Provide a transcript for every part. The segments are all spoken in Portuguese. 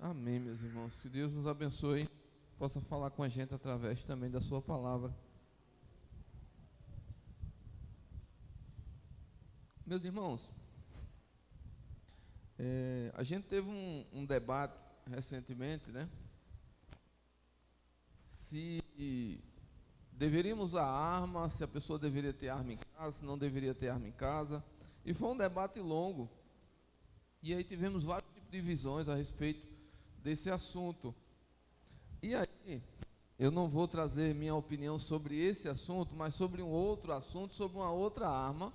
Amém, meus irmãos. Que Deus nos abençoe, possa falar com a gente através também da sua palavra. Meus irmãos, a gente teve um debate recentemente, né? Se deveríamos usar arma, se a pessoa deveria ter arma em casa, se não deveria ter arma em casa. E foi um debate longo. E aí tivemos vários tipos de visões a respeito desse assunto. E aí, eu não vou trazer minha opinião sobre esse assunto, mas sobre um outro assunto, sobre uma outra arma,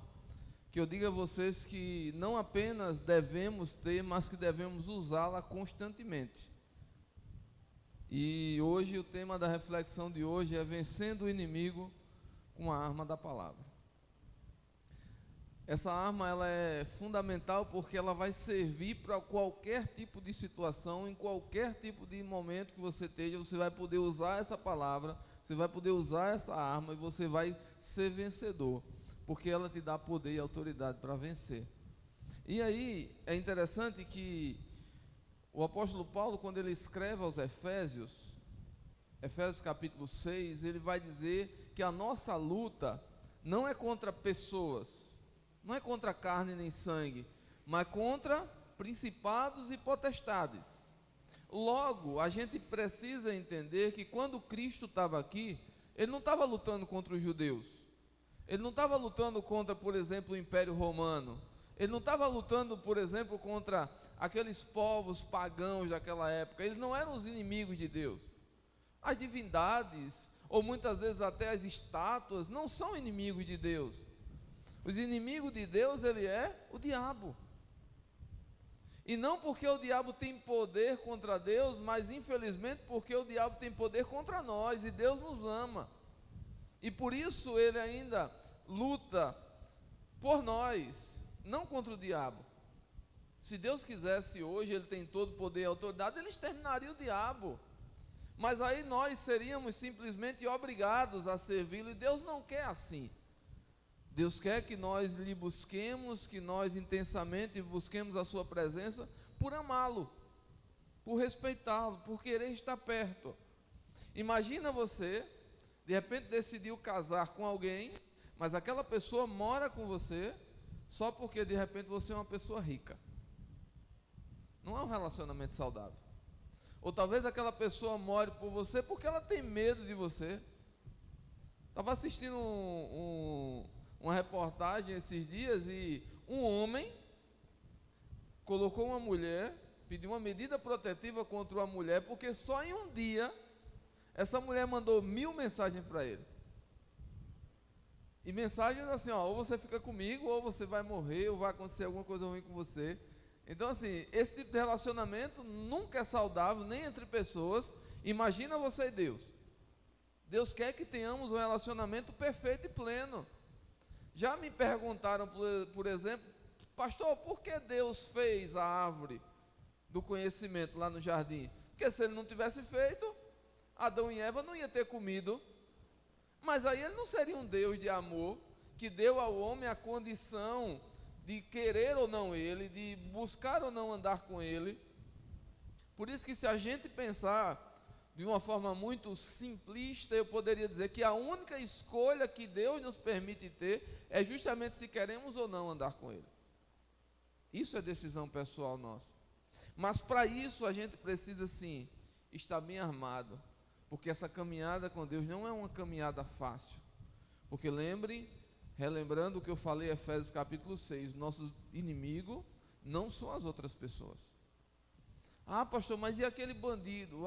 que eu digo a vocês que não apenas devemos ter, mas que devemos usá-la constantemente. E hoje o tema da reflexão de hoje é vencendo o inimigo com a arma da palavra. Essa arma ela é fundamental porque ela vai servir para qualquer tipo de situação, em qualquer tipo de momento que você esteja, você vai poder usar essa palavra, você vai poder usar essa arma e você vai ser vencedor, porque ela te dá poder e autoridade para vencer. E aí é interessante que o apóstolo Paulo, quando ele escreve aos Efésios, Efésios capítulo 6, ele vai dizer que a nossa luta não é contra pessoas, não é contra carne nem sangue, mas contra principados e potestades. Logo, a gente precisa entender que quando Cristo estava aqui, ele não estava lutando contra os judeus, ele não estava lutando contra, por exemplo, o Império Romano, ele não estava lutando, por exemplo, contra aqueles povos pagãos daquela época. Eles não eram os inimigos de Deus. As divindades, ou muitas vezes até as estátuas, não são inimigos de Deus. Os inimigos de Deus, ele é o diabo. E não porque o diabo tem poder contra Deus, mas infelizmente porque o diabo tem poder contra nós, e Deus nos ama. E por isso ele ainda luta por nós, não contra o diabo. Se Deus quisesse hoje, ele tem todo o poder e autoridade, ele exterminaria o diabo. Mas aí nós seríamos simplesmente obrigados a servi-lo, e Deus não quer assim. Deus quer que nós lhe busquemos, que nós intensamente busquemos a sua presença por amá-lo, por respeitá-lo, por querer estar perto. Imagina você, de repente decidiu casar com alguém, mas aquela pessoa mora com você só porque de repente você é uma pessoa rica. Não é um relacionamento saudável. Ou talvez aquela pessoa more por você porque ela tem medo de você. Estava assistindo uma reportagem esses dias e um homem colocou uma mulher, pediu uma medida protetiva contra uma mulher, porque só em um dia essa mulher mandou 1000 mensagens para ele. E mensagens assim, ó, ou você fica comigo, ou você vai morrer, ou vai acontecer alguma coisa ruim com você. Então assim, esse tipo de relacionamento nunca é saudável, nem entre pessoas. Imagina você e Deus. Deus quer que tenhamos um relacionamento perfeito e pleno. Já me perguntaram, por exemplo, pastor, por que Deus fez a árvore do conhecimento lá no jardim? Porque se ele não tivesse feito, Adão e Eva não iam ter comido. Mas aí ele não seria um Deus de amor, que deu ao homem a condição de querer ou não ele, de buscar ou não andar com ele. Por isso que se a gente pensar de uma forma muito simplista, eu poderia dizer que a única escolha que Deus nos permite ter é justamente se queremos ou não andar com Ele. Isso é decisão pessoal nossa. Mas para isso a gente precisa sim estar bem armado, porque essa caminhada com Deus não é uma caminhada fácil. Porque relembrando o que eu falei em Efésios capítulo 6, nosso inimigo não são as outras pessoas. Ah, pastor, mas e aquele bandido?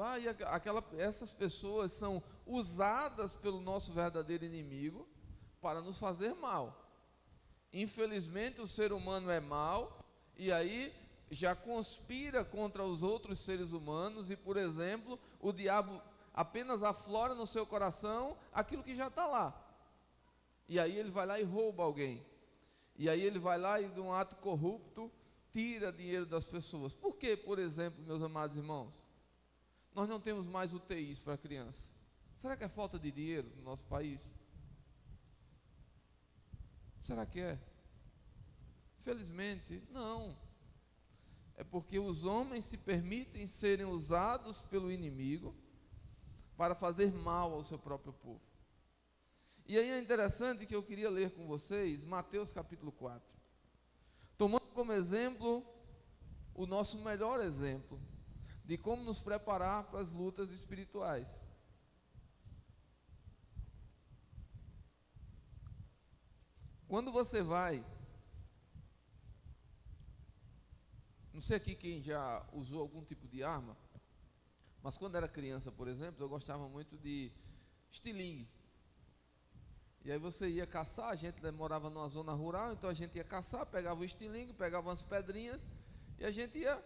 Essas pessoas são usadas pelo nosso verdadeiro inimigo para nos fazer mal. Infelizmente o ser humano é mau, e aí já conspira contra os outros seres humanos, e por exemplo, o diabo apenas aflora no seu coração aquilo que já está lá. E aí ele vai lá e rouba alguém. E aí ele vai lá e de um ato corrupto tira dinheiro das pessoas. Por que, por exemplo, meus amados irmãos, nós não temos mais UTIs para criança? Será que é falta de dinheiro no nosso país? Será que é? Infelizmente, não. É porque os homens se permitem serem usados pelo inimigo para fazer mal ao seu próprio povo. E aí é interessante que eu queria ler com vocês Mateus capítulo 4, tomando como exemplo o nosso melhor exemplo de como nos preparar para as lutas espirituais. Quando você vai, não sei aqui quem já usou algum tipo de arma, mas quando era criança, por exemplo, eu gostava muito de estilingue. E aí você ia caçar, a gente morava numa zona rural, então a gente ia caçar, pegava o estilingue, pegava umas pedrinhas, e a gente ia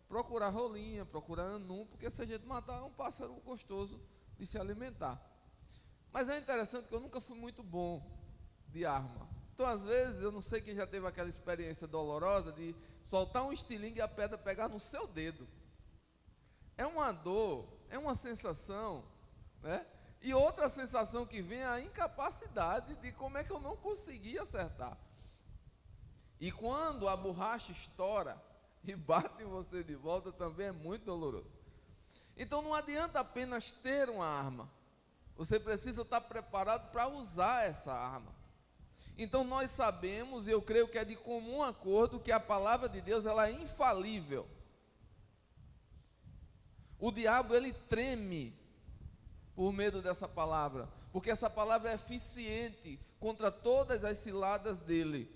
procurar rolinha, procurar anum, porque se a gente matar é um pássaro gostoso de se alimentar. Mas é interessante que eu nunca fui muito bom de arma. Então, às vezes, eu não sei quem já teve aquela experiência dolorosa de soltar um estilingue e a pedra pegar no seu dedo. É uma dor, é uma sensação, né? E outra sensação que vem é a incapacidade de como é que eu não consegui acertar. E quando a borracha estoura e bate em você de volta, também é muito doloroso. Então, não adianta apenas ter uma arma. Você precisa estar preparado para usar essa arma. Então nós sabemos, e eu creio que é de comum acordo, que a palavra de Deus ela é infalível. O diabo ele treme por medo dessa palavra, porque essa palavra é eficiente contra todas as ciladas dele.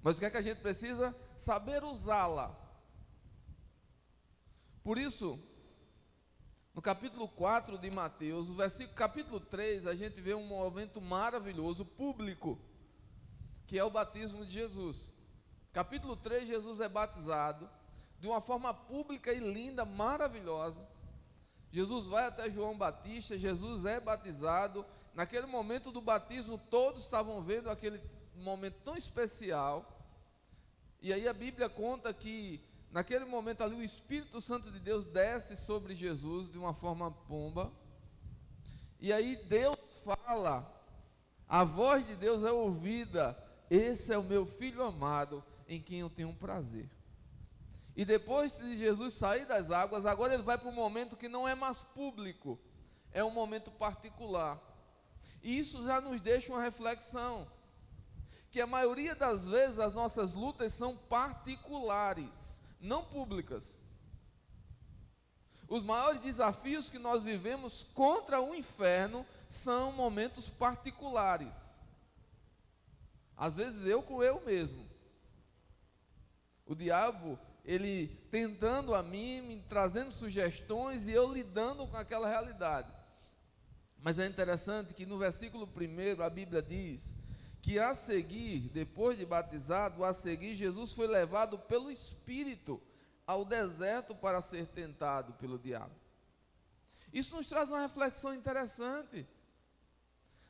Mas o que é que a gente precisa? Saber usá-la. Por isso, no capítulo 4 de Mateus, capítulo 3, a gente vê um momento maravilhoso, público, que é o batismo de Jesus. Capítulo 3, Jesus é batizado de uma forma pública e linda, maravilhosa. Jesus vai até João Batista, Jesus é batizado. Naquele momento do batismo, todos estavam vendo aquele momento tão especial. E aí a Bíblia conta que naquele momento ali o Espírito Santo de Deus desce sobre Jesus de uma forma pomba. E aí Deus fala, a voz de Deus é ouvida: esse é o meu filho amado, em quem eu tenho prazer. E depois de Jesus sair das águas, agora ele vai para um momento que não é mais público, é um momento particular. E isso já nos deixa uma reflexão, que a maioria das vezes as nossas lutas são particulares, não públicas. Os maiores desafios que nós vivemos contra o inferno são momentos particulares. Às vezes eu com eu mesmo. O diabo, ele tentando a mim, me trazendo sugestões e eu lidando com aquela realidade. Mas é interessante que no versículo 1 a Bíblia diz que a seguir, depois de batizado, a seguir Jesus foi levado pelo Espírito ao deserto para ser tentado pelo diabo. Isso nos traz uma reflexão interessante.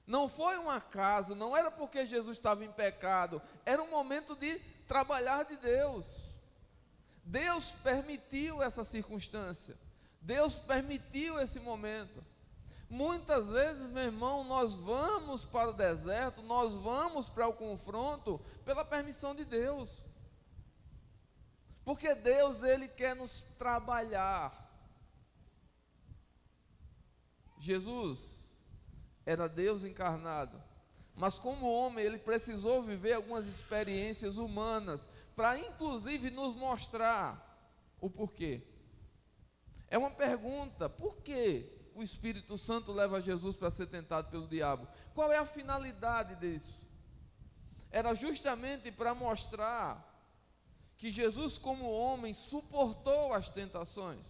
Não foi um acaso, não era porque Jesus estava em pecado, era um momento de trabalhar de Deus. Deus permitiu essa circunstância, Deus permitiu esse momento. Muitas vezes, meu irmão, nós vamos para o deserto, nós vamos para o confronto pela permissão de Deus. Porque Deus, Ele quer nos trabalhar. Jesus era Deus encarnado, mas como homem ele precisou viver algumas experiências humanas, para inclusive nos mostrar o porquê. É uma pergunta: por que o Espírito Santo leva Jesus para ser tentado pelo diabo? Qual é a finalidade disso? Era justamente para mostrar que Jesus como homem suportou as tentações,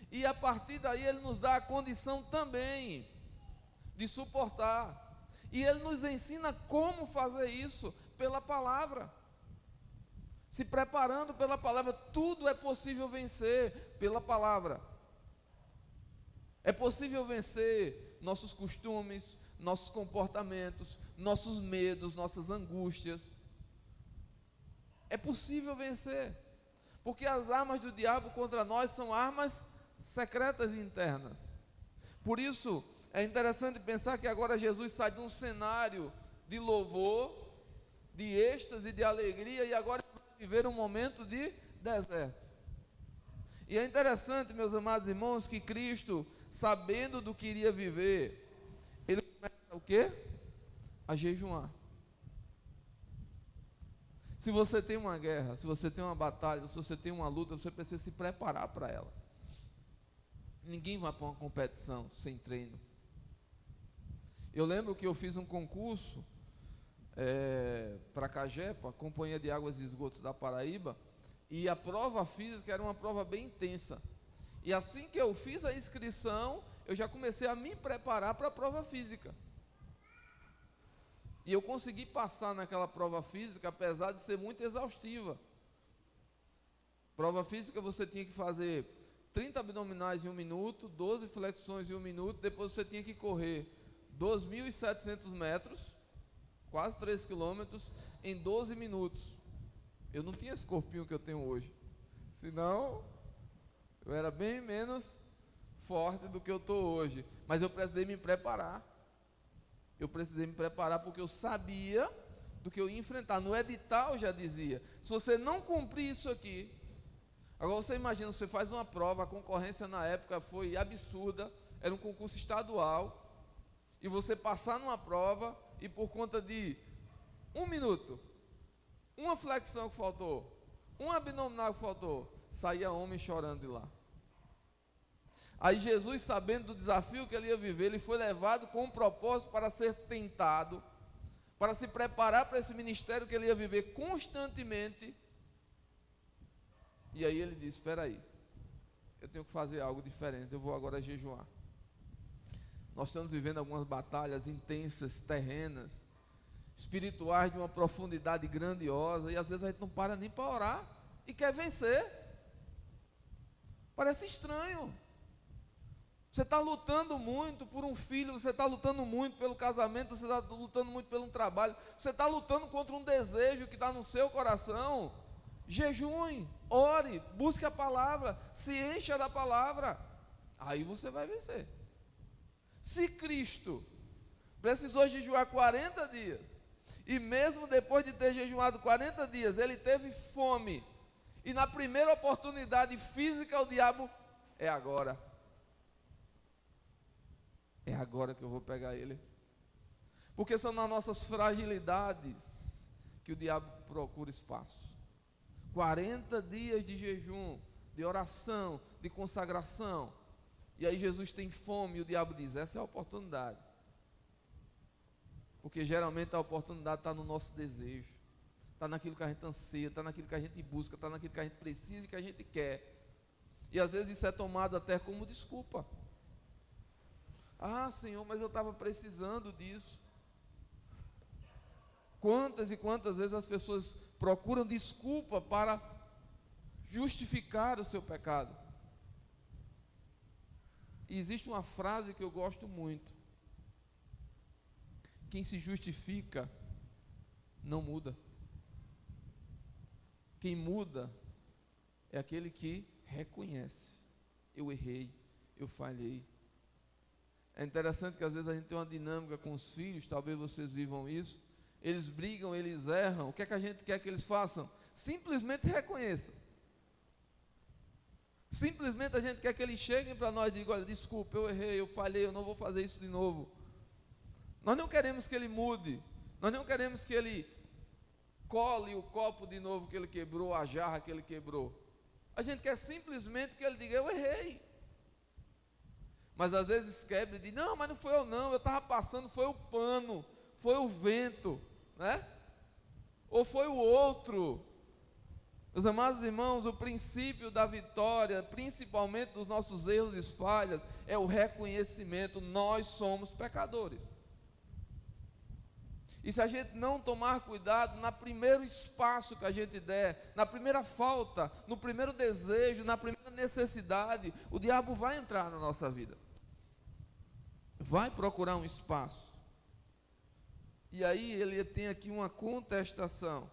e a partir daí ele nos dá a condição também de suportar, e ele nos ensina como fazer isso pela palavra, se preparando pela palavra. Tudo é possível vencer pela palavra. É possível vencer nossos costumes, nossos comportamentos, nossos medos, nossas angústias. É possível vencer, porque as armas do diabo contra nós são armas secretas e internas. Por isso é interessante pensar que agora Jesus sai de um cenário de louvor, de êxtase, de alegria, e agora vai viver um momento de deserto. E é interessante, meus amados irmãos, que Cristo, sabendo do que iria viver, ele começa o quê? A jejuar. Se você tem uma guerra, se você tem uma batalha, se você tem uma luta, você precisa se preparar para ela. Ninguém vai para uma competição sem treino. Eu lembro que eu fiz um concurso para a CAGEPA, Companhia de Águas e Esgotos da Paraíba, e a prova física era uma prova bem intensa. E assim que eu fiz a inscrição, eu já comecei a me preparar para a prova física. E eu consegui passar naquela prova física, apesar de ser muito exaustiva. Prova física você tinha que fazer 30 abdominais em 1 minuto, 12 flexões em 1 minuto, depois você tinha que correr 2.700 metros, quase 3 quilômetros, em 12 minutos. Eu não tinha esse corpinho que eu tenho hoje, senão eu era bem menos forte do que eu estou hoje, mas eu precisei me preparar. Eu precisei me preparar porque eu sabia do que eu ia enfrentar. No edital já dizia, se você não cumprir isso aqui, agora você imagina, você faz uma prova, a concorrência na época foi absurda, era um concurso estadual, e você passar numa prova, e por conta de 1 minuto, uma flexão que faltou, um abdominal que faltou, saía homem chorando de lá. Aí Jesus, sabendo do desafio que ele ia viver, ele foi levado com um propósito para ser tentado, para se preparar para esse ministério que ele ia viver constantemente. E aí ele disse, espera aí, eu tenho que fazer algo diferente, eu vou agora jejuar. Nós estamos vivendo algumas batalhas intensas, terrenas, espirituais de uma profundidade grandiosa, e às vezes a gente não para nem para orar, e quer vencer. Parece estranho. Você está lutando muito por um filho, você está lutando muito pelo casamento, você está lutando muito pelo trabalho, você está lutando contra um desejo que está no seu coração. Jejue, ore, busque a palavra, se encha da palavra, aí você vai vencer. Se Cristo precisou jejuar 40 dias, e mesmo depois de ter jejuado 40 dias, ele teve fome, e na primeira oportunidade física o diabo, é agora. É agora que eu vou pegar ele. Porque são nas nossas fragilidades que o diabo procura espaço. 40 dias de jejum, de oração, de consagração. E aí Jesus tem fome e o diabo diz, essa é a oportunidade. Porque geralmente a oportunidade está no nosso desejo. Está naquilo que a gente anseia, está naquilo que a gente busca, está naquilo que a gente precisa e que a gente quer. E às vezes isso é tomado até como desculpa. Ah, Senhor, mas eu estava precisando disso. Quantas e quantas vezes as pessoas procuram desculpa para justificar o seu pecado. E existe uma frase que eu gosto muito. Quem se justifica não muda. Quem muda é aquele que reconhece. Eu errei, eu falhei. É interessante que às vezes a gente tem uma dinâmica com os filhos, talvez vocês vivam isso. Eles brigam, eles erram. O que é que a gente quer que eles façam? Simplesmente reconheçam. Simplesmente a gente quer que eles cheguem para nós e digam, olha, desculpa, eu errei, eu falhei, eu não vou fazer isso de novo. Nós não queremos que ele mude. Nós não queremos que ele cole o copo de novo que ele quebrou, a jarra que ele quebrou. A gente quer simplesmente que ele diga, eu errei. Mas às vezes quebra e diz, não, mas não foi eu não, eu estava passando, foi o pano, foi o vento, né? Ou foi o outro. Meus amados irmãos, o princípio da vitória, principalmente dos nossos erros e falhas, é o reconhecimento, nós somos pecadores. E se a gente não tomar cuidado, no primeiro espaço que a gente der, na primeira falta, no primeiro desejo, na primeira necessidade, o diabo vai entrar na nossa vida. Vai procurar um espaço. E aí ele tem aqui uma contestação.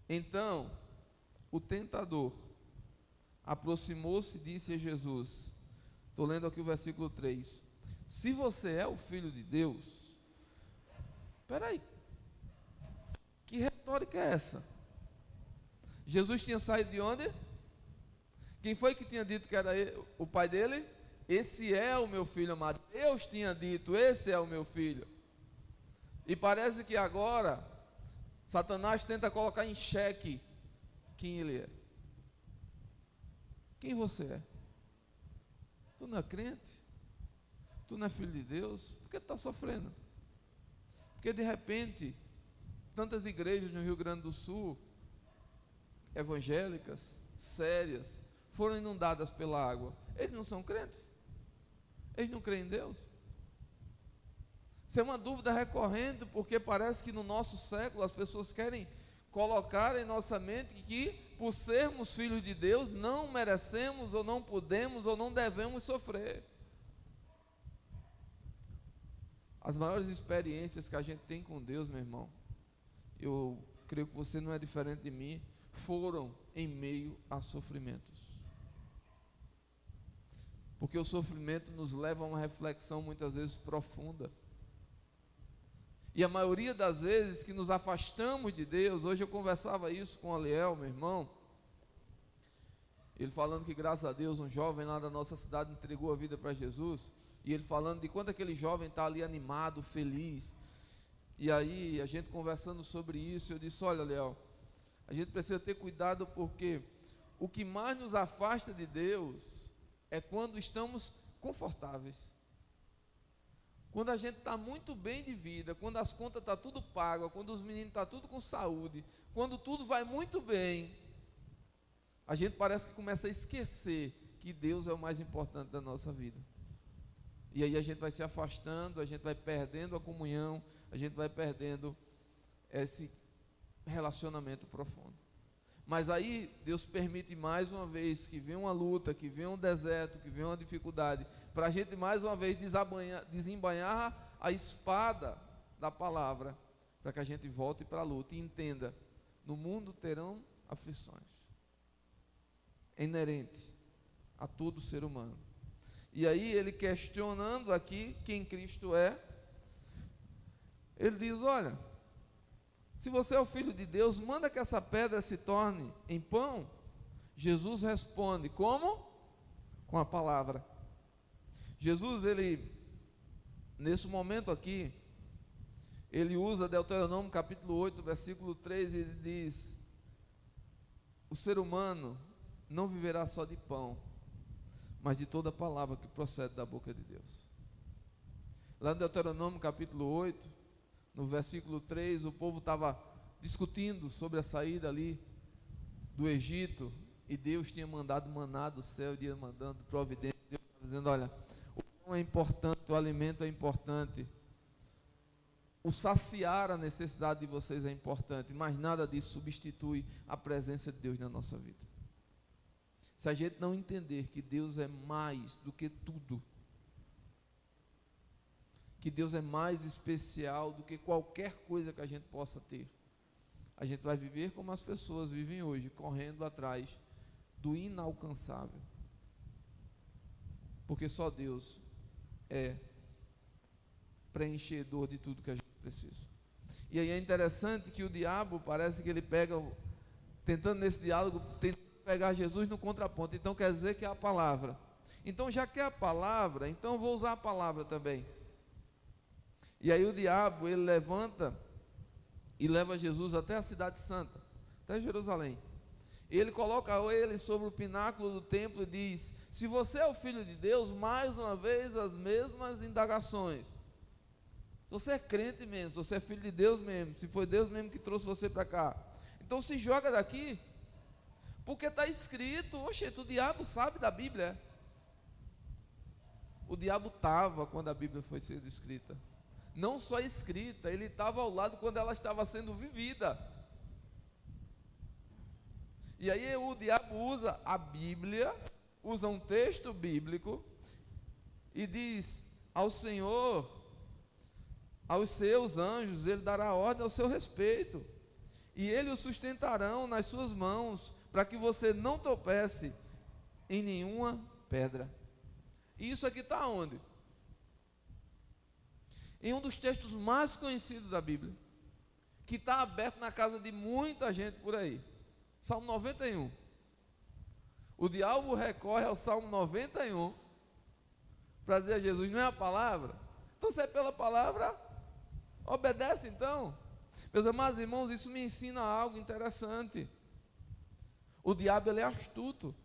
Então, o tentador aproximou-se e disse a Jesus, estou lendo aqui o versículo 3, se você é o Filho de Deus, espera aí, que retórica é essa? Jesus tinha saído de onde? Quem foi que tinha dito que era o pai dele? Esse é o meu filho amado. Deus tinha dito, esse é o meu filho. E parece que agora Satanás tenta colocar em xeque quem ele é. Quem você é? Tu não é crente? Tu não é filho de Deus? Por que tu está sofrendo? Porque de repente, tantas igrejas no Rio Grande do Sul, evangélicas, sérias, foram inundadas pela água. Eles não são crentes? Eles não creem em Deus? Isso é uma dúvida recorrente, porque parece que no nosso século as pessoas querem colocar em nossa mente que, por sermos filhos de Deus, não merecemos, ou não podemos, ou não devemos sofrer. As maiores experiências que a gente tem com Deus, meu irmão, eu creio que você não é diferente de mim, foram em meio a sofrimentos. Porque o sofrimento nos leva a uma reflexão muitas vezes profunda. E a maioria das vezes que nos afastamos de Deus, hoje eu conversava isso com o Aliel, meu irmão, ele falando que graças a Deus um jovem lá da nossa cidade entregou a vida para Jesus, e ele falando de quando aquele jovem está ali animado, feliz, e aí a gente conversando sobre isso, eu disse, olha Aliel, a gente precisa ter cuidado porque o que mais nos afasta de Deus é quando estamos confortáveis. Quando a gente está muito bem de vida, quando as contas estão tudo pagas, quando os meninos estão tudo com saúde, quando tudo vai muito bem, a gente parece que começa a esquecer que Deus é o mais importante da nossa vida. E aí a gente vai se afastando, a gente vai perdendo a comunhão, a gente vai perdendo esse relacionamento profundo. Mas aí Deus permite mais uma vez que venha uma luta, que venha um deserto, que venha uma dificuldade, para a gente mais uma vez desembainhar a espada da palavra, para que a gente volte para a luta e entenda, no mundo terão aflições. É inerente a todo ser humano. E aí ele questionando aqui quem Cristo é, ele diz, olha, se você é o Filho de Deus, manda que essa pedra se torne em pão. Jesus responde, como? Com a palavra. Jesus, ele, nesse momento aqui, ele usa Deuteronômio capítulo 8, versículo 3, e ele diz, o ser humano não viverá só de pão, mas de toda palavra que procede da boca de Deus. Lá no Deuteronômio capítulo 8, no versículo 3, o povo estava discutindo sobre a saída ali do Egito, e Deus tinha mandado maná do céu, Deus mandando providência, Deus estava dizendo, olha, o pão é importante, o alimento é importante, o saciar a necessidade de vocês é importante, mas nada disso substitui a presença de Deus na nossa vida. Se a gente não entender que Deus é mais do que tudo, que Deus é mais especial do que qualquer coisa que a gente possa ter, a gente vai viver como as pessoas vivem hoje, correndo atrás do inalcançável, porque só Deus é preenchedor de tudo que a gente precisa. E aí é interessante que o diabo, parece que ele pega, tentando nesse diálogo, tentando pegar Jesus no contraponto, então quer dizer que é a palavra, então já que é a palavra, então eu vou usar a palavra também. E aí o diabo, ele levanta e leva Jesus até a cidade santa, até Jerusalém. Ele coloca ele sobre o pináculo do templo e diz, se você é o Filho de Deus, mais uma vez as mesmas indagações. Se você é crente mesmo, se você é filho de Deus mesmo, se foi Deus mesmo que trouxe você para cá, então se joga daqui, porque está escrito, oxente, o diabo sabe da Bíblia. O diabo estava quando a Bíblia foi sendo escrita. Não só escrita, ele estava ao lado quando ela estava sendo vivida. E aí o diabo usa a Bíblia, usa um texto bíblico e diz ao Senhor, aos seus anjos, ele dará ordem ao seu respeito, e eles o sustentarão nas suas mãos, para que você não tropece em nenhuma pedra. E isso aqui está onde? Em um dos textos mais conhecidos da Bíblia, que está aberto na casa de muita gente por aí, Salmo 91. O diabo recorre ao Salmo 91 para dizer a Jesus: não é a palavra? Então, se é pela palavra, obedece então. Meus amados irmãos, isso me ensina algo interessante. O diabo, ele é astuto.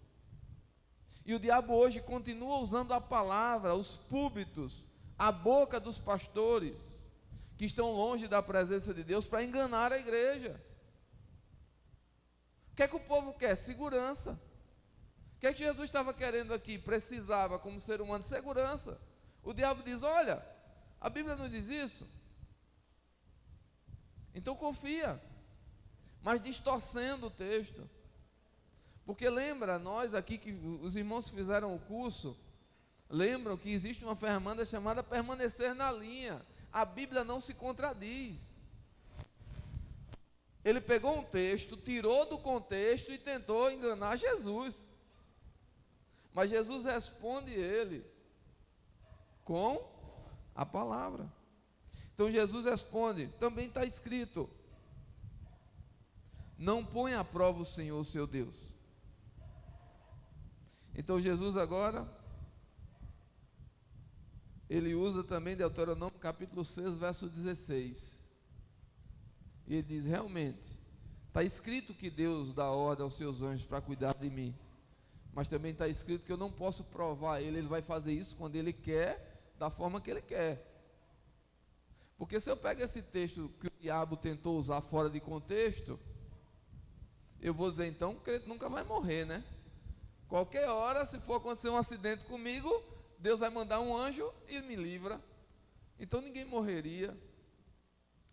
E o diabo hoje continua usando a palavra, os púlpitos, a boca dos pastores, que estão longe da presença de Deus, para enganar a igreja. O que é que o povo quer? Segurança. O que é que Jesus estava querendo aqui? Precisava, como ser humano, de segurança. O diabo diz: olha, a Bíblia não diz isso. Então confia, mas distorcendo o texto. Porque lembra, nós aqui, que os irmãos que fizeram o curso, lembram que existe uma ferramenta chamada permanecer na linha. A Bíblia não se contradiz. Ele pegou um texto, tirou do contexto e tentou enganar Jesus. Mas Jesus responde ele com a palavra. Então Jesus responde, também está escrito: não põe à prova o Senhor, seu Deus. Então Jesus agora, ele usa também Deuteronômio capítulo 6, verso 16. E ele diz: realmente, está escrito que Deus dá ordem aos seus anjos para cuidar de mim. Mas também está escrito que eu não posso provar ele vai fazer isso quando ele quer, da forma que ele quer. Porque se eu pego esse texto que o diabo tentou usar fora de contexto, eu vou dizer então que ele nunca vai morrer, né? Qualquer hora, se for acontecer um acidente comigo, Deus vai mandar um anjo e me livra. Então ninguém morreria.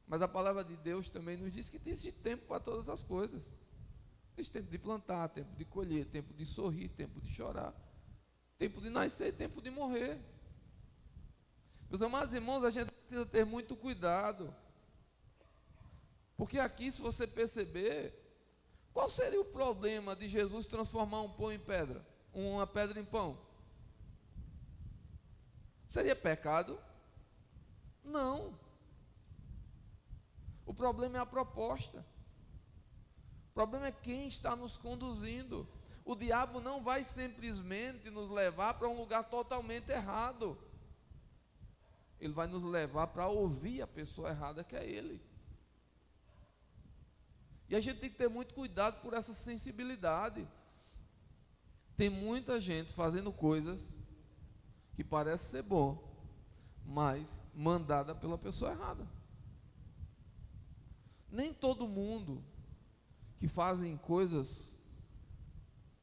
Mas a palavra de Deus também nos diz que existe tempo para todas as coisas. Existe tempo de plantar, tempo de colher, tempo de sorrir, tempo de chorar, tempo de nascer, tempo de morrer. Meus amados irmãos, a gente precisa ter muito cuidado. Porque aqui, se você perceber, qual seria o problema de Jesus transformar um pão em pedra? Uma pedra em pão? Seria pecado? Não. O problema é a proposta. O problema é quem está nos conduzindo. O diabo não vai simplesmente nos levar para um lugar totalmente errado. Ele vai nos levar para ouvir a pessoa errada, que é ele. E a gente tem que ter muito cuidado por essa sensibilidade. Tem muita gente fazendo coisas que parece ser bom, mas mandada pela pessoa errada. Nem todo mundo que fazem coisas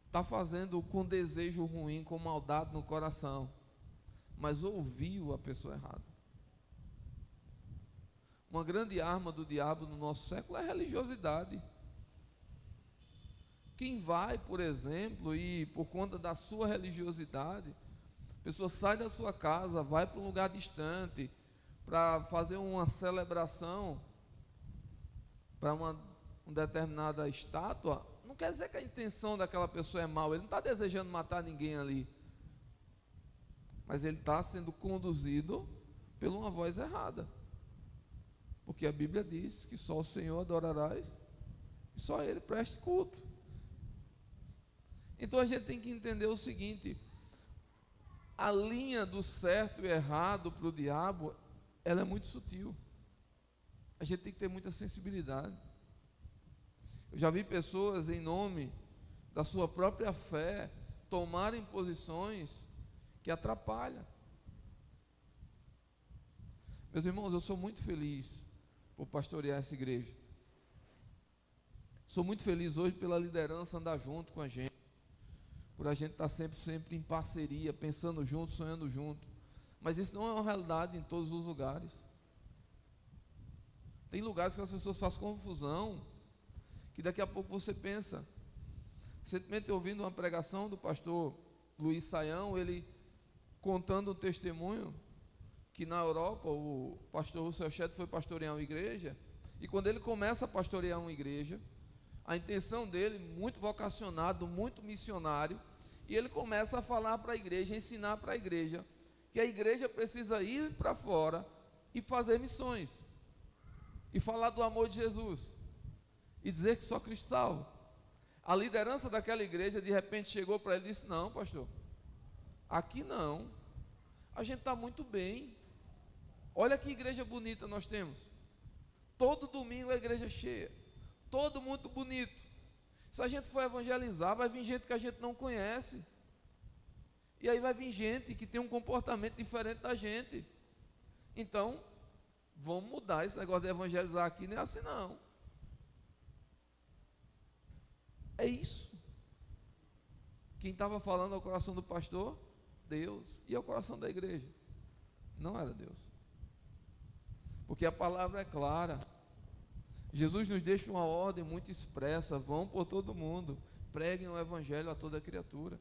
está fazendo com desejo ruim, com maldade no coração, mas ouviu a pessoa errada. Uma grande arma do diabo no nosso século é a religiosidade. Quem vai, por exemplo, e por conta da sua religiosidade, a pessoa sai da sua casa, vai para um lugar distante, para fazer uma celebração para uma determinada estátua, não quer dizer que a intenção daquela pessoa é mal, ele não está desejando matar ninguém ali, mas ele está sendo conduzido por uma voz errada, porque a Bíblia diz que só o Senhor adorarás e só Ele preste culto. Então a gente tem que entender o seguinte: a linha do certo e errado para o diabo, ela é muito sutil. A gente tem que ter muita sensibilidade. Eu já vi pessoas, em nome da sua própria fé, tomarem posições que atrapalham. Meus irmãos, eu sou muito feliz por pastorear essa igreja. Sou muito feliz hoje pela liderança andar junto com a gente, por a gente estar sempre em parceria, pensando junto, sonhando junto. Mas isso não é uma realidade em todos os lugares. Tem lugares que as pessoas fazem confusão, que daqui a pouco você pensa. Recentemente eu ouvindo uma pregação do pastor Luiz Saião, ele contando um testemunho, que na Europa o pastor Russell Shedd foi pastorear uma igreja, e quando ele começa a pastorear uma igreja, a intenção dele, muito vocacionado, muito missionário, e ele começa a falar para a igreja, ensinar para a igreja, que a igreja precisa ir para fora e fazer missões, e falar do amor de Jesus, e dizer que só Cristo salva. A liderança daquela igreja de repente chegou para ele e disse: não, pastor, aqui não, a gente está muito bem, olha que igreja bonita nós temos, todo domingo a igreja cheia, todo muito bonito, se a gente for evangelizar, vai vir gente que a gente não conhece, e aí vai vir gente que tem um comportamento diferente da gente, então, vamos mudar esse negócio de evangelizar aqui, não é assim não. É isso. Quem estava falando ao coração do pastor? Deus. E ao coração da igreja? Não era Deus. Porque a palavra é clara. Jesus nos deixa uma ordem muito expressa: vão por todo mundo, preguem o evangelho a toda criatura.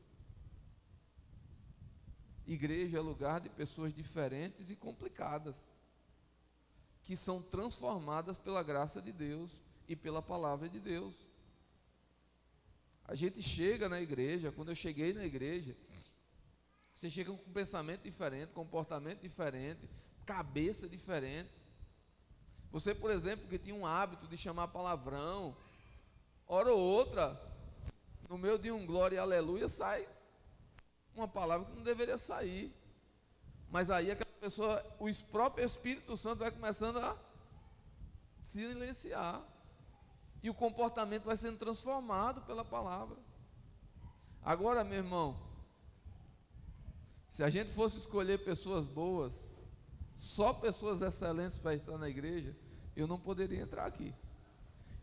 Igreja é lugar de pessoas diferentes e complicadas, que são transformadas pela graça de Deus e pela palavra de Deus. A gente chega na igreja, quando eu cheguei na igreja, você chega com um pensamento diferente, comportamento diferente, cabeça diferente. Você, por exemplo, que tinha um hábito de chamar palavrão, hora ou outra, no meio de um glória e aleluia, sai uma palavra que não deveria sair. Mas aí aquela pessoa, o próprio Espírito Santo vai começando a silenciar. E o comportamento vai sendo transformado pela palavra. Agora, meu irmão, se a gente fosse escolher pessoas boas, só pessoas excelentes para estar na igreja, eu não poderia entrar aqui.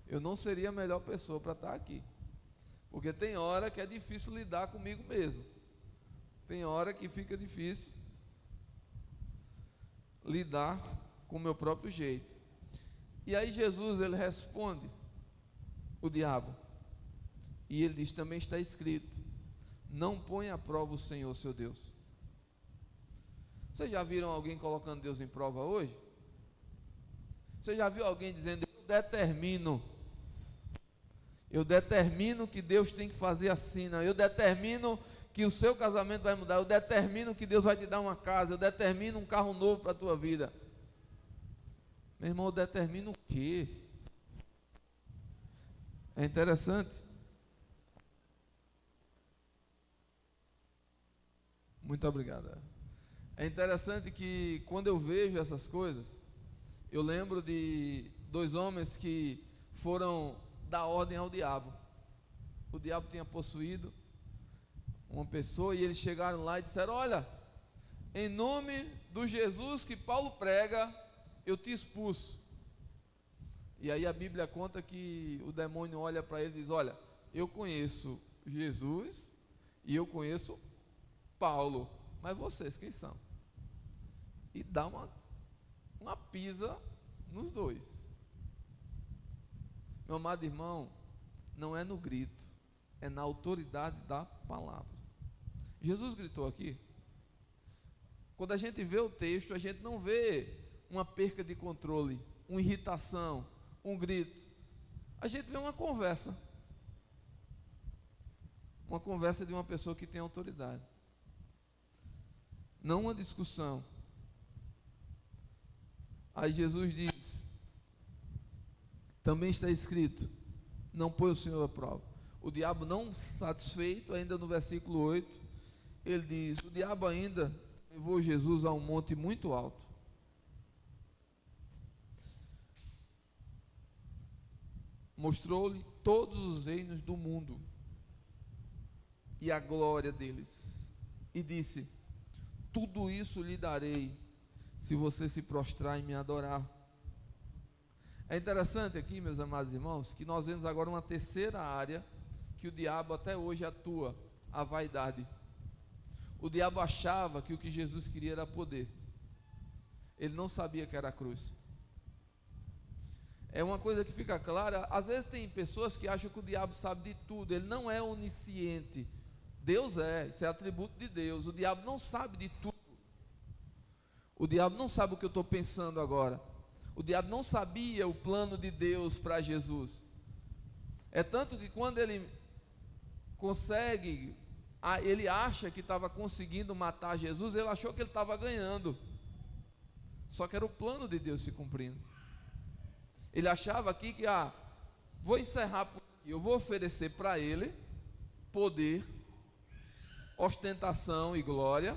Eu não seria a melhor pessoa para estar aqui. Porque tem hora que é difícil lidar comigo mesmo. Tem hora que fica difícil lidar com o meu próprio jeito. E aí Jesus, ele responde o diabo, e ele diz: também está escrito, não ponha à prova o Senhor seu Deus. Vocês já viram alguém colocando Deus em prova hoje? Você já viu alguém dizendo: eu determino que Deus tem que fazer assim, não? Eu determino que o seu casamento vai mudar, eu determino que Deus vai te dar uma casa, eu determino um carro novo para a tua vida. Meu irmão, eu determino o quê? É interessante. Muito obrigado. É interessante que quando eu vejo essas coisas, eu lembro de dois homens que foram dar ordem ao diabo. O diabo tinha possuído uma pessoa e eles chegaram lá e disseram: olha, em nome do Jesus que Paulo prega, eu te expulso. E aí a Bíblia conta que o demônio olha para ele e diz: olha, eu conheço Jesus e eu conheço Paulo, mas vocês quem são? E dá uma pisa nos dois. Meu amado irmão, não é no grito, é na autoridade da palavra. Jesus gritou aqui. Quando a gente vê o texto, a gente não vê uma perca de controle, uma irritação, um grito. A gente vê uma conversa de uma pessoa que tem autoridade, não uma discussão. Aí Jesus diz: também está escrito, não põe o Senhor à prova. O diabo, não satisfeito, ainda no versículo 8, ele diz: o diabo ainda levou Jesus a um monte muito alto, mostrou-lhe todos os reinos do mundo e a glória deles, e disse: tudo isso lhe darei, se você se prostrar e me adorar. É interessante aqui, meus amados irmãos, que nós vemos agora uma terceira área que o diabo até hoje atua: a vaidade. O diabo achava que o que Jesus queria era poder, ele não sabia que era a cruz. É uma coisa que fica clara. Às vezes tem pessoas que acham que o diabo sabe de tudo. Ele não é onisciente. Deus é, isso é atributo de Deus. O diabo não sabe de tudo. O diabo não sabe o que eu estou pensando agora. O diabo não sabia o plano de Deus para Jesus. É tanto que quando ele consegue, ele acha que estava conseguindo matar Jesus, ele achou que ele estava ganhando. Só que era o plano de Deus se cumprindo. Ele achava aqui que, vou encerrar por que eu vou oferecer para ele poder, ostentação e glória,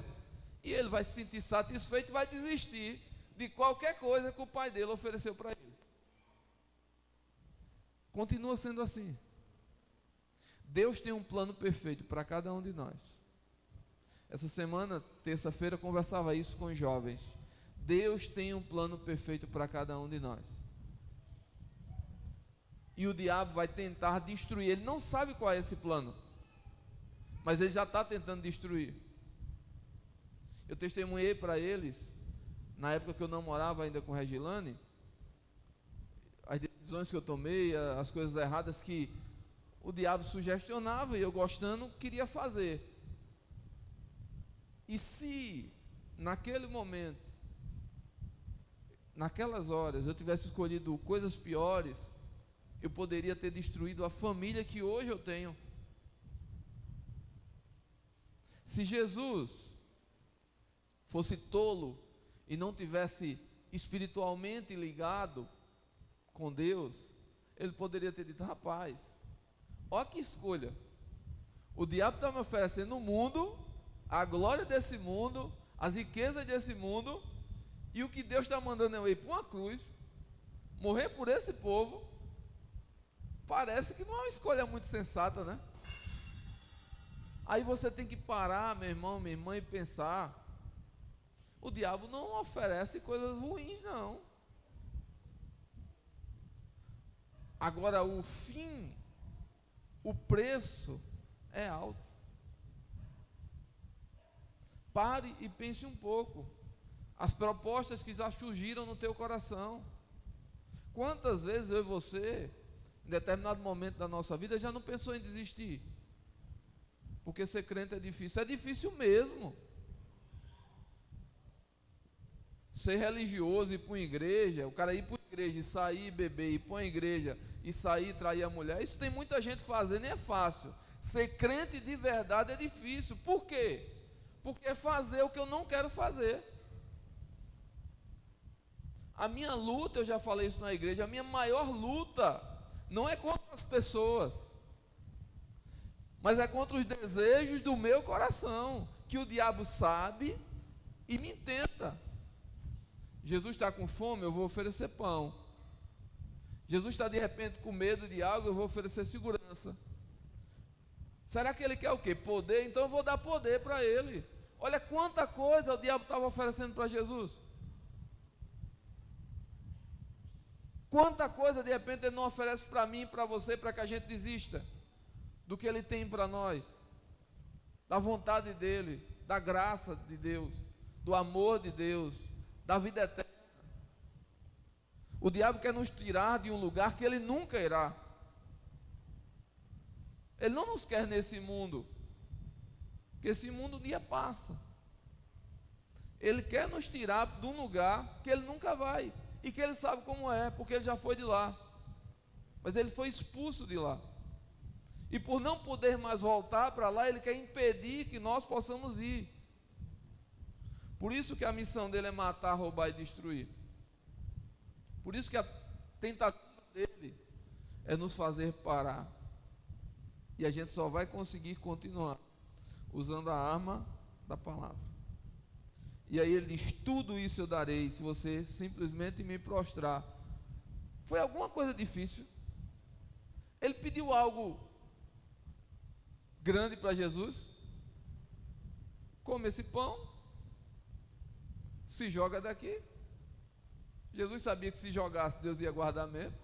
e ele vai se sentir satisfeito e vai desistir de qualquer coisa que o pai dele ofereceu para ele. Continua sendo assim. Deus tem um plano perfeito para cada um de nós. Essa semana, terça-feira, eu conversava isso com os jovens. Deus tem um plano perfeito para cada um de nós. E o diabo vai tentar destruir. Ele não sabe qual é esse plano, mas ele já está tentando destruir. Eu testemunhei para eles, na época que eu namorava ainda com Regilane, as decisões que eu tomei, as coisas erradas que o diabo sugestionava e eu, gostando, queria fazer. E se naquele momento, naquelas horas, eu tivesse escolhido coisas piores, eu poderia ter destruído a família que hoje eu tenho. Se Jesus fosse tolo e não tivesse espiritualmente ligado com Deus, ele poderia ter dito: rapaz, olha que escolha, o diabo está me oferecendo o mundo, a glória desse mundo, as riquezas desse mundo, e o que Deus está mandando eu ir para uma cruz, morrer por esse povo. Parece que não é uma escolha muito sensata, né? Aí você tem que parar, meu irmão, minha irmã, e pensar: o diabo não oferece coisas ruins, não. Agora, o fim, o preço é alto. Pare e pense um pouco. As propostas que já surgiram no teu coração. Quantas vezes eu e você, em determinado momento da nossa vida, já não pensou em desistir? Porque ser crente é difícil. É difícil mesmo. Ser religioso e ir para uma igreja, o cara ir para uma igreja e sair, beber, ir para uma igreja e sair, trair a mulher, isso tem muita gente fazendo e é fácil. Ser crente de verdade é difícil. Por quê? Porque é fazer o que eu não quero fazer. A minha luta, eu já falei isso na igreja, a minha maior luta não é contra as pessoas, mas é contra os desejos do meu coração, que o diabo sabe e me tenta. Jesus está com fome, eu vou oferecer pão. Jesus está de repente com medo de algo, eu vou oferecer segurança. Será que ele quer o quê? Poder? Então eu vou dar poder para ele. Olha quanta coisa o diabo estava oferecendo para Jesus. Quanta coisa de repente ele não oferece para mim e para você, para que a gente desista do que ele tem para nós, da vontade dele, da graça de Deus, do amor de Deus, da vida eterna. O diabo quer nos tirar de um lugar que ele nunca irá. Ele não nos quer nesse mundo, porque esse mundo um dia passa. Ele quer nos tirar de um lugar que ele nunca vai, e que ele sabe como é, porque ele já foi de lá, mas ele foi expulso de lá, e por não poder mais voltar para lá, ele quer impedir que nós possamos ir. Por isso que a missão dele é matar, roubar e destruir. Por isso que a tentativa dele é nos fazer parar, e a gente só vai conseguir continuar usando a arma da palavra. E aí ele diz: tudo isso eu darei se você simplesmente me prostrar. Foi alguma coisa difícil? Ele pediu algo grande para Jesus? Come esse pão, se joga daqui. Jesus sabia que se jogasse, Deus ia guardar mesmo.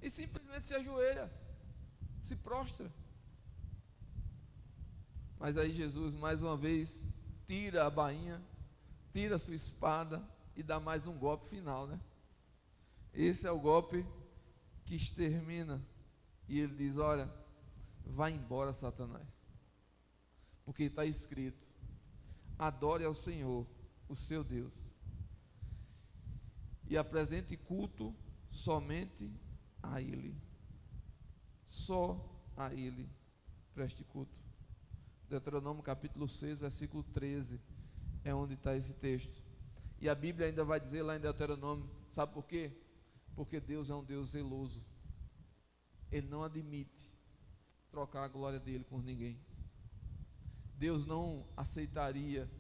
E simplesmente se ajoelha, se prostra. Mas aí Jesus, mais uma vez, tira a bainha, tira a sua espada e dá mais um golpe final, né? Esse é o golpe que extermina. E ele diz: olha, vai embora, Satanás, porque está escrito: adore ao Senhor, o seu Deus, e apresente culto somente a Ele. Só a Ele preste culto. Deuteronômio capítulo 6, versículo 13, é onde está esse texto. E a Bíblia ainda vai dizer lá em Deuteronômio, sabe por quê? Porque Deus é um Deus zeloso. Ele não admite trocar a glória dele por ninguém. Deus não aceitaria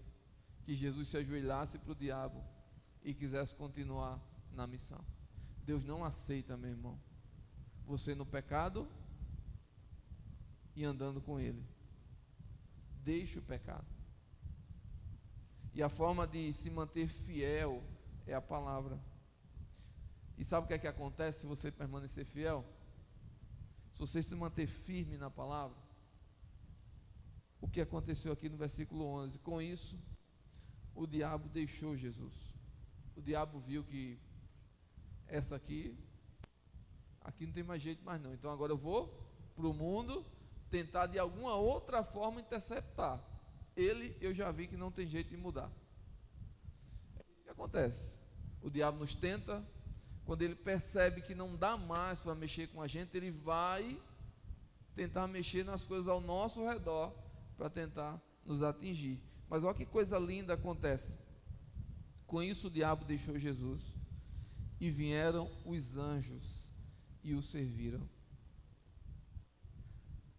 que Jesus se ajoelhasse para o diabo e quisesse continuar na missão. Deus não aceita, meu irmão, você no pecado e andando com ele. Deixe o pecado. E a forma de se manter fiel é a palavra. E sabe o que é que acontece se você permanecer fiel? Se você se manter firme na palavra, o que aconteceu aqui no versículo 11, com isso, o diabo deixou Jesus. O diabo viu que essa aqui não tem mais jeito mais não, então agora eu vou para o mundo tentar de alguma outra forma interceptar. Ele, eu já vi que não tem jeito de mudar. O que acontece? O diabo nos tenta, quando ele percebe que não dá mais para mexer com a gente, ele vai tentar mexer nas coisas ao nosso redor, para tentar nos atingir. Mas olha que coisa linda acontece. Com isso o diabo deixou Jesus, e vieram os anjos e o serviram.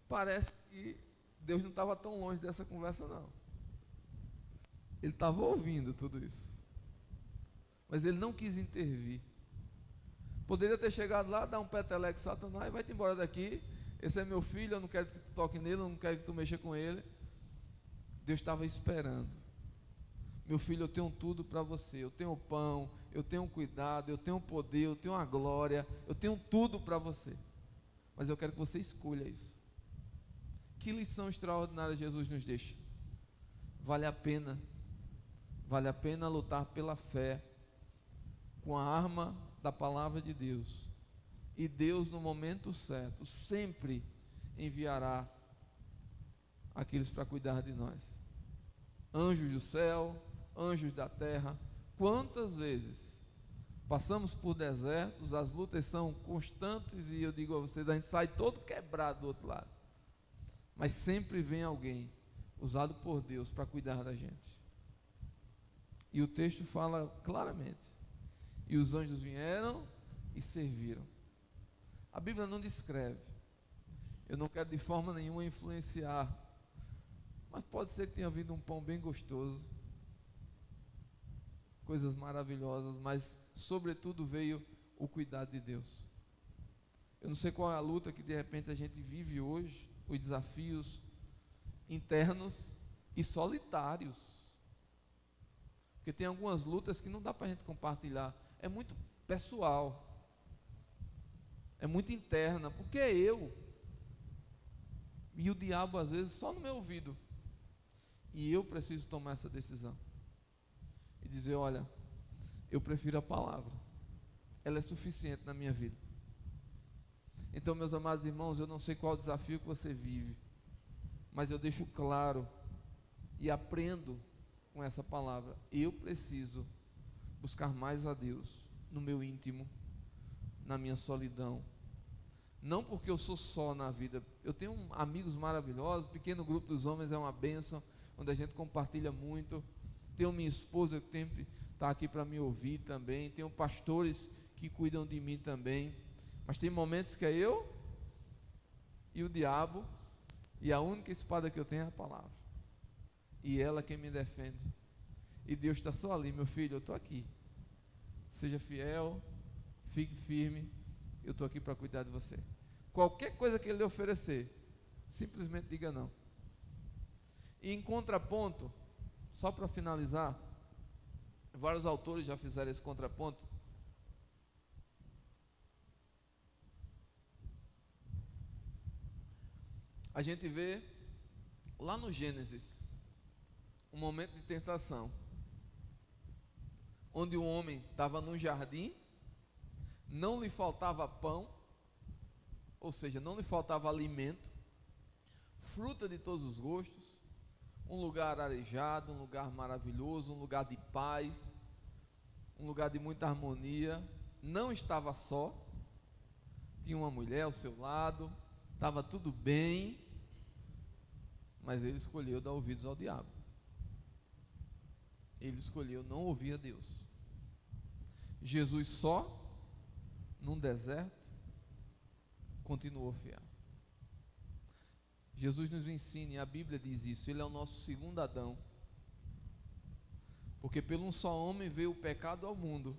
Parece que Deus não estava tão longe dessa conversa não. Ele estava ouvindo tudo isso, mas ele não quis intervir. Poderia ter chegado lá, dar um peteleco, Satanás, vai-te embora daqui, esse é meu filho, eu não quero que tu toque nele, eu não quero que tu mexa com ele. Deus estava esperando. Meu filho, eu tenho tudo para você, eu tenho pão, eu tenho cuidado, eu tenho poder, eu tenho a glória, eu tenho tudo para você, mas eu quero que você escolha isso. Que lição extraordinária Jesus nos deixa. Vale a pena lutar pela fé, com a arma da palavra de Deus, e Deus no momento certo sempre enviará aqueles para cuidar de nós. Anjos do céu, anjos da terra. Quantas vezes passamos por desertos, as lutas são constantes, e eu digo a vocês, a gente sai todo quebrado do outro lado, mas sempre vem alguém usado por Deus para cuidar da gente. E o texto fala claramente: e os anjos vieram e serviram. A Bíblia não descreve, eu não quero de forma nenhuma influenciar, mas pode ser que tenha vindo um pão bem gostoso, coisas maravilhosas, mas sobretudo veio o cuidado de Deus. Eu não sei qual é a luta que de repente a gente vive hoje, os desafios internos e solitários, porque tem algumas lutas que não dá para a gente compartilhar, é muito pessoal, é muito interna, porque é eu, e o diabo às vezes só no meu ouvido, e eu preciso tomar essa decisão, e dizer: olha, eu prefiro a palavra, ela é suficiente na minha vida. Então, meus amados irmãos, eu não sei qual o desafio que você vive, mas eu deixo claro e aprendo com essa palavra: eu preciso buscar mais a Deus no meu íntimo, na minha solidão. Não porque eu sou só na vida, eu tenho amigos maravilhosos, pequeno grupo dos homens é uma bênção, onde a gente compartilha muito. Tenho minha esposa que sempre está aqui para me ouvir também, tenho pastores que cuidam de mim também, mas tem momentos que é eu e o diabo, e a única espada que eu tenho é a palavra, e ela quem me defende. E Deus está só ali: meu filho, eu estou aqui, seja fiel, fique firme, eu estou aqui para cuidar de você. Qualquer coisa que Ele lhe oferecer, simplesmente diga não. E em contraponto, só para finalizar, vários autores já fizeram esse contraponto. A gente vê lá no Gênesis um momento de tentação, onde o homem estava num jardim, não lhe faltava pão, ou seja, não lhe faltava alimento, fruta de todos os gostos, um lugar arejado, um lugar maravilhoso, um lugar de paz, um lugar de muita harmonia. Não estava só, tinha uma mulher ao seu lado, estava tudo bem, mas ele escolheu dar ouvidos ao diabo. Ele escolheu não ouvir a Deus. Jesus só, num deserto, continuou fiel. Jesus nos ensina, e a Bíblia diz isso, ele é o nosso segundo Adão. Porque por um só homem veio o pecado ao mundo,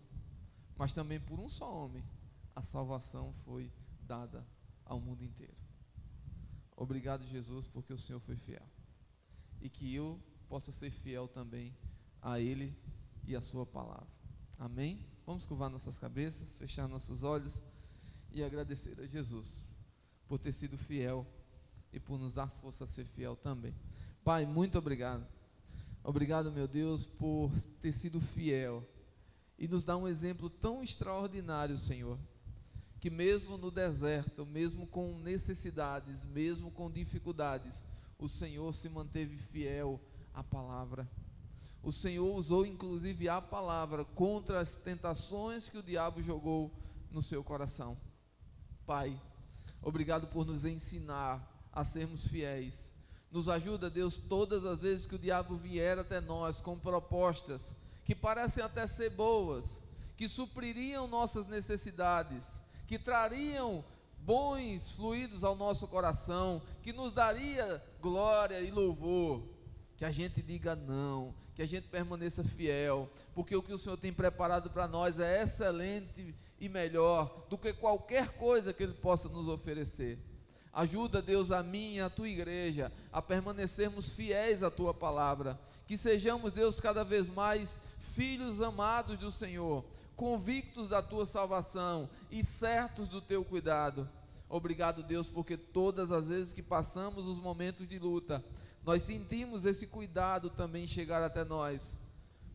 mas também por um só homem a salvação foi dada ao mundo inteiro. Obrigado, Jesus, porque o Senhor foi fiel. E que eu possa ser fiel também a Ele e a Sua palavra. Amém? Vamos curvar nossas cabeças, fechar nossos olhos e agradecer a Jesus por ter sido fiel e por nos dar força a ser fiel também. Pai, muito obrigado. Obrigado, meu Deus, por ter sido fiel e nos dar um exemplo tão extraordinário, Senhor, que mesmo no deserto, mesmo com necessidades, mesmo com dificuldades, o Senhor se manteve fiel à palavra. O Senhor usou inclusive a palavra contra as tentações que o diabo jogou no seu coração. Pai, obrigado por nos ensinar a sermos fiéis. Nos ajuda, Deus, todas as vezes que o diabo vier até nós com propostas que parecem até ser boas, que supririam nossas necessidades, que trariam bons fluidos ao nosso coração, que nos daria glória e louvor, que a gente diga não, que a gente permaneça fiel, porque o que o Senhor tem preparado para nós é excelente e melhor do que qualquer coisa que Ele possa nos oferecer. Ajuda, Deus, a mim e a Tua igreja a permanecermos fiéis à Tua palavra, que sejamos, Deus, cada vez mais filhos amados do Senhor, convictos da Tua salvação e certos do Teu cuidado. Obrigado, Deus, porque todas as vezes que passamos os momentos de luta, nós sentimos esse cuidado também chegar até nós.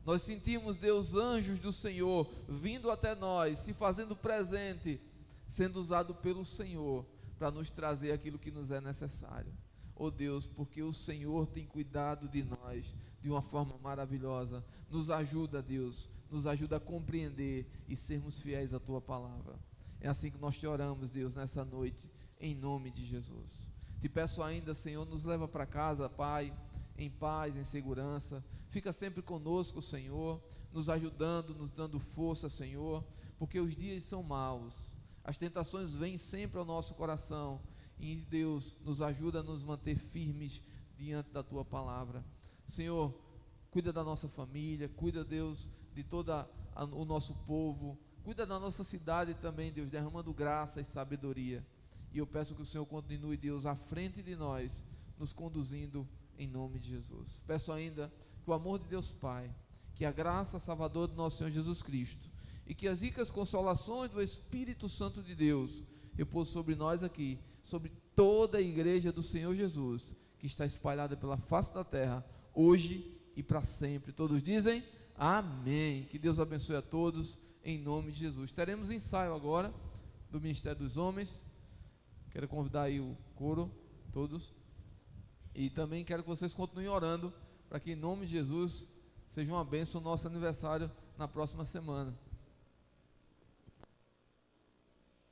Nós sentimos, Deus, anjos do Senhor vindo até nós, se fazendo presente, sendo usado pelo Senhor para nos trazer aquilo que nos é necessário. Oh Deus, porque o Senhor tem cuidado de nós de uma forma maravilhosa. Nos ajuda, Deus, nos ajuda a compreender e sermos fiéis à Tua palavra. É assim que nós te oramos, Deus, nessa noite, em nome de Jesus. Te peço ainda, Senhor, nos leva para casa, Pai, em paz, em segurança. Fica sempre conosco, Senhor, nos ajudando, nos dando força, Senhor, porque os dias são maus. As tentações vêm sempre ao nosso coração, e Deus nos ajuda a nos manter firmes diante da Tua palavra. Senhor, cuida da nossa família, cuida, Deus, de todo o nosso povo, cuida da nossa cidade também, Deus, derramando graça e sabedoria. E eu peço que o Senhor continue, Deus, à frente de nós, nos conduzindo em nome de Jesus. Peço ainda que o amor de Deus Pai, que a graça salvadora do nosso Senhor Jesus Cristo, e que as ricas consolações do Espírito Santo de Deus repousem sobre nós aqui, sobre toda a igreja do Senhor Jesus, que está espalhada pela face da terra, hoje e para sempre. Todos dizem amém. Que Deus abençoe a todos, em nome de Jesus. Teremos ensaio agora do Ministério dos Homens. Quero convidar aí o coro, todos, e também quero que vocês continuem orando, para que em nome de Jesus seja uma bênção o nosso aniversário na próxima semana.